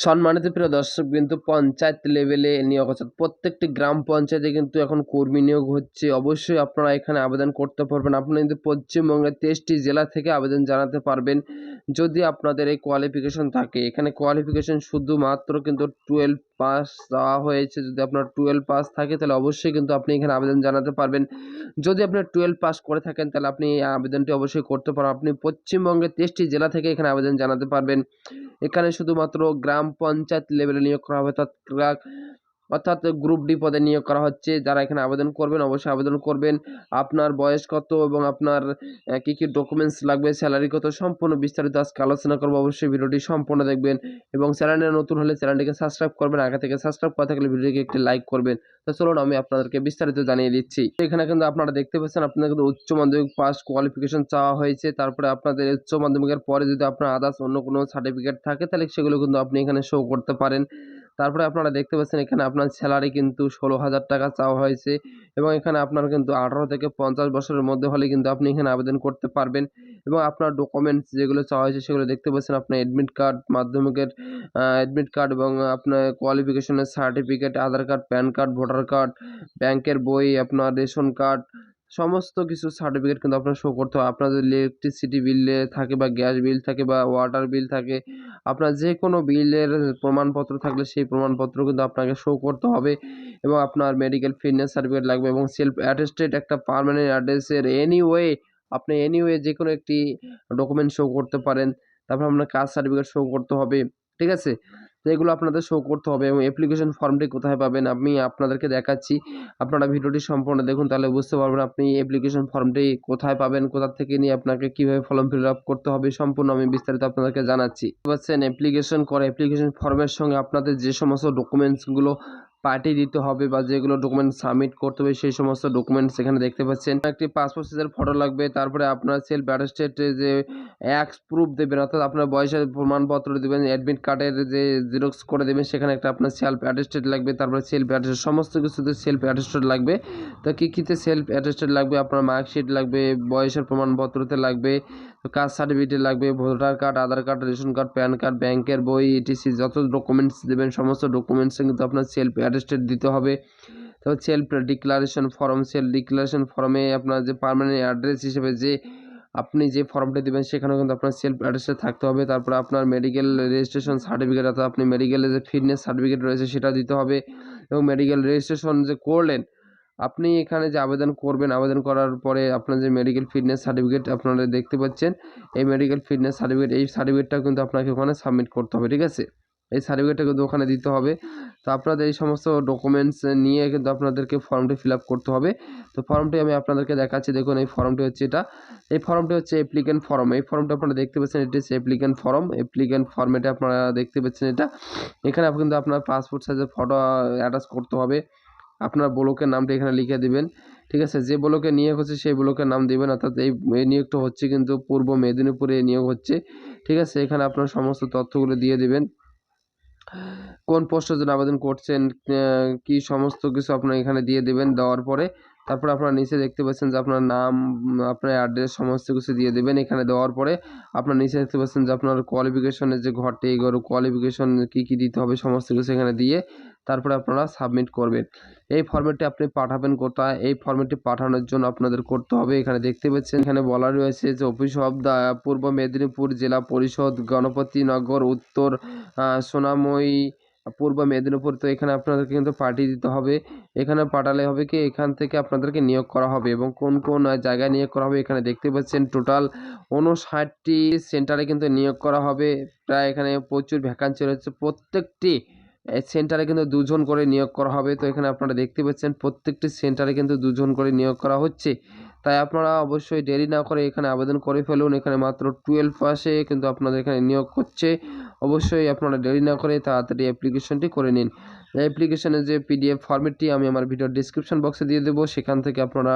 সম্মানিত প্রিয় দর্শকবৃন্দ, পঞ্চায়েত লেভেলে নিয়োগ হচ্ছে। প্রত্যেকটি গ্রাম পঞ্চায়েতে কিন্তু এখন কর্মী নিয়োগ হচ্ছে। অবশ্যই আপনারা এখানে আবেদন করতে পারবেন। আপনারা কিন্তু পশ্চিমবঙ্গের 23টি জেলা থেকে আবেদন জানাতে পারবেন। যদি আপনাদের এই কোয়ালিফিকেশন থাকে, এখানে কোয়ালিফিকেশন শুধুমাত্র কিন্তু 12 পাস দেওয়া হয়েছে। যদি আপনার 12 পাস থাকে তাহলে অবশ্যই কিন্তু আপনি এখানে আবেদন জানাতে পারবেন। যদি আপনার 12 পাস করে থাকেন তাহলে আপনি এই আবেদনটি অবশ্যই করতে পারেন। আপনি পশ্চিমবঙ্গের 23টি জেলা থেকে এখানে আবেদন জানাতে পারবেন। এখানে শুধুমাত্র গ্রাম পঞ্চায়েত লেভেলে নিয়োগ করা হবে, অর্থাৎ গ্রুপ ডি পদে নিয়োগ করা হচ্ছে। যারা এখানে আবেদন করবেন অবশ্যই আবেদন করবেন। আপনার বয়স কত এবং আপনার কী কী ডকুমেন্টস লাগবে, স্যালারি কত, সম্পূর্ণ বিস্তারিত আজকে আলোচনা করবো। অবশ্যই ভিডিওটি সম্পূর্ণ দেখবেন এবং চ্যানেলে নতুন হলে চ্যানেলটিকে সাবস্ক্রাইব করবেন। আগে থেকে সাবস্ক্রাইব করা থাকলে ভিডিওটিকে একটি লাইক করবেন। তো চলুন আমি আপনাদেরকে বিস্তারিত জানিয়ে দিচ্ছি। এখানে কিন্তু আপনারা দেখতে পাচ্ছেন আপনাদের কিন্তু উচ্চ মাধ্যমিক পাস কোয়ালিফিকেশন চাওয়া হয়েছে। তারপরে আপনাদের উচ্চ মাধ্যমিকের পরে যদি আপনার আদার্স অন্য কোনো সার্টিফিকেট থাকে তাহলে সেগুলো কিন্তু আপনি এখানে শো করতে পারেন। তারপরে আপনারা দেখতে পাচ্ছেন এখানে আপনার স্যালারি কিন্তু 16,000 টাকা চাওয়া হয়েছে এবং এখানে আপনার কিন্তু 18 থেকে 50 বছরের মধ্যে হলে কিন্তু আপনি এখানে আবেদন করতে পারবেন এবং আপনার ডকুমেন্টস যেগুলো চাওয়া হয়েছে সেগুলো দেখতে পাচ্ছেন। আপনার অ্যাডমিট কার্ড, মাধ্যমিকের অ্যাডমিট কার্ড এবং আপনার কোয়ালিফিকেশনের certificate, Aadhaar card, PAN card, voter card, ব্যাংকের বই, আপনার রেশন কার্ড, সমস্ত কিছু সার্টিফিকেট কিন্তু আপনার শো করতে হবে। আপনার যদি ইলেকট্রিসিটি বিল থাকে বা গ্যাস বিল থাকে বা ওয়াটার বিল থাকে, আপনার যে কোনো বিলের প্রমাণপত্র থাকলে সেই প্রমাণপত্র কিন্তু আপনাকে শো করতে হবে এবং আপনার মেডিকেল ফিটনেস সার্টিফিকেট লাগবে এবং সেলফ অ্যাটেস্টেড একটা পার্মানেন্ট অ্যাড্রেসের আপনি এনিওয়ে যে কোনো একটি ডকুমেন্ট শো করতে পারেন। তারপর আপনার কাস্ট সার্টিফিকেট শো করতে হবে, ঠিক আছে? তো এগুলো আপনাদের শো করতে হবে এবং অ্যাপ্লিকেশন ফর্মটি কোথায় পাবেন আমি আপনাদেরকে দেখাচ্ছি। আপনারা ভিডিওটি সম্পূর্ণ দেখুন, তাহলে বুঝতে পারবেন আপনি অ্যাপ্লিকেশন ফর্মটি কোথায় পাবেন, কোথা থেকে নিয়ে আপনাকে কীভাবে ফর্ম ফিল আপ করতে হবে, সম্পূর্ণ আমি বিস্তারিত আপনাদেরকে জানাচ্ছি। পাচ্ছেন অ্যাপ্লিকেশন ফর্মের সঙ্গে আপনাদের যে সমস্ত ডকুমেন্টসগুলো পাঠিয়ে দিতে হবে বা যেগুলো ডকুমেন্ট সাবমিট করতে হবে সেই সমস্ত ডকুমেন্টস এখানে দেখতে পাচ্ছেন। একটি পাসপোর্ট সাইজের ফটো লাগবে। তারপরে আপনার সেলফ অ্যাটেস্টেড যে প্রুফ দেবেন, অর্থাৎ আপনার বয়সের প্রমাণপত্র দেবেন, অ্যাডমিট কার্ডের যে জেরক্স করে দেবেন, সেখানে একটা আপনার সেলফ অ্যাটেস্টেড লাগবে। তারপরে সেলফ অ্যাটেস্টেড সমস্ত কিছুতে সেলফ অ্যাটেস্টেড লাগবে। তো কীতে সেলফ অ্যাটেস্টেড লাগবে, আপনার মার্কশিট লাগবে, বয়সের প্রমাণপত্রতে লাগবে, কাস্ট সার্টিফিকেট লাগবে, voter card, Aadhaar card, ration card, PAN card, ব্যাংকের বই, ইটিসি যত ডকুমেন্টস দেবেন সমস্ত ডকুমেন্টসে কিন্তু আপনার সেলফ অ্যাটেস্টেড দিতে হবে। তারপর সেলফ ডিক্লারেশন ফর্মে আপনার যে পার্মানেন্ট অ্যাড্রেস হিসেবে যে আপনি যে ফর্মটি দেবেন সেখানেও কিন্তু আপনার সেলফ অ্যাটেস্টেড থাকতে হবে। তারপরে আপনার মেডিকেল রেজিস্ট্রেশন সার্টিফিকেট, অর্থাৎ আপনি মেডিকেলের যে ফিটনেস সার্টিফিকেট রয়েছে সেটা দিতে হবে এবং মেডিকেল রেজিস্ট্রেশন যে করলেন আপনি এখানে যে আবেদন করবেন, আবেদন করার পরে আপনার যে মেডিকেল ফিটনেস সার্টিফিকেট আপনারা দেখতে পাচ্ছেন, এই মেডিকেল ফিটনেস সার্টিফিকেট, এই সার্টিফিকেটটাও কিন্তু আপনাকে ওখানে সাবমিট করতে হবে, ঠিক আছে? এই সার্টিফিকেটটা কিন্তু ওখানে দিতে হবে। তো আপনাদের এই সমস্ত ডকুমেন্টস নিয়ে কিন্তু আপনাদেরকে ফর্মটি ফিল আপ করতে হবে। তো ফর্মটি আমি আপনাদেরকে দেখাচ্ছি। দেখুন এই ফর্মটি হচ্ছে এটা। এই ফর্মটি হচ্ছে অ্যাপ্লিক্যান্ট ফর্ম। এই ফর্মটা আপনারা দেখতে পাচ্ছেন, এটি হচ্ছে অ্যাপ্লিক্যান্ট ফর্ম। অ্যাপ্লিক্যান্ট ফর্মেটে আপনারা দেখতে পাচ্ছেন এটা। এখানে কিন্তু আপনার পাসপোর্ট সাইজের ফটো অ্যাটাচ করতে হবে। আপনার ব্লকের নামটা এখানে লিখে দিবেন, ঠিক আছে? যে ব্লকে নিয়োগ হচ্ছে সেই ব্লকের নাম দিবেন, অর্থাৎ এই নিয়োগটা হচ্ছে কিন্তু পূর্ব মেদিনীপুরে নিয়োগ হচ্ছে, ঠিক আছে? এখানে আপনার সমস্ত তথ্যগুলো দিয়ে দিবেন। কোন পোস্টের জন্য আবেদন করছেন, কি সমস্ত কিছু আপনার এখানে দিয়ে দেবেন। দেওয়ার পরে তারপরে আপনারা নিচে দেখতে পাচ্ছেন যে আপনার নাম, আপনার অ্যাড্রেস সমস্ত কিছু দিয়ে দেবেন। এখানে দেওয়ার পরে আপনার নিচে দেখতে পাচ্ছেন যে আপনার কোয়ালিফিকেশনের যে ঘরটি, এগুলো কোয়ালিফিকেশন কী দিতে হবে সমস্ত কিছু এখানে দিয়ে তারপরে আপনারা সাবমিট করবেন। এই ফর্মেটটি আপনি পাঠাবেন কোথায়? এই ফর্মেটটি পাঠানোর জন্য আপনাদের করতে হবে, এখানে দেখতে পাচ্ছেন এখানে বলা রয়েছে যে অফিস অফ দ্য পূর্ব মেদিনীপুর জেলা পরিষদ, গণপতিনগর, উত্তর সোনাময়ী, পূর্ব মেদিনীপুর। তো এখানে আপনাদেরকে কিন্তু পাঠিয়ে দিতে হবে। এখানে পাঠালে হবে কি, এখান থেকে আপনাদেরকে নিয়োগ করা হবে এবং কোন কোন জায়গায় নিয়োগ করা হবে এখানে দেখতে পাচ্ছেন। টোটাল 59টি সেন্টারে কিন্তু নিয়োগ করা হবে। প্রায় এখানে প্রচুর ভ্যাকান্সি রয়েছে। প্রত্যেকটি সেন্টারে কিন্তু 2 জন করে নিয়োগ করা হবে। তো এখানে আপনারা দেখতে পাচ্ছেন প্রত্যেকটি সেন্টারে কিন্তু 2 জন করে নিয়োগ করা হচ্ছে। তাই আপনারা অবশ্যই দেরি না করে এখানে আবেদন করে ফেলুন। এখানে মাত্র 12 পাসে কিন্তু আপনাদের এখানে নিয়োগ হচ্ছে। অবশ্যই আপনারা দেরি না করে তাড়াতাড়ি অ্যাপ্লিকেশনটি করে নিন। অ্যাপ্লিকেশনের যে PDF ফরম্যাটটি আমি আমার ভিডিওর ডেসক্রিপশন বক্সে দিয়ে দেবো, সেখান থেকে আপনারা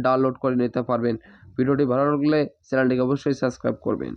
ডাউনলোড করে নিতে পারবেন। ভিডিওটি ভালো লাগলে চ্যানেলটিকে অবশ্যই সাবস্ক্রাইব করবেন।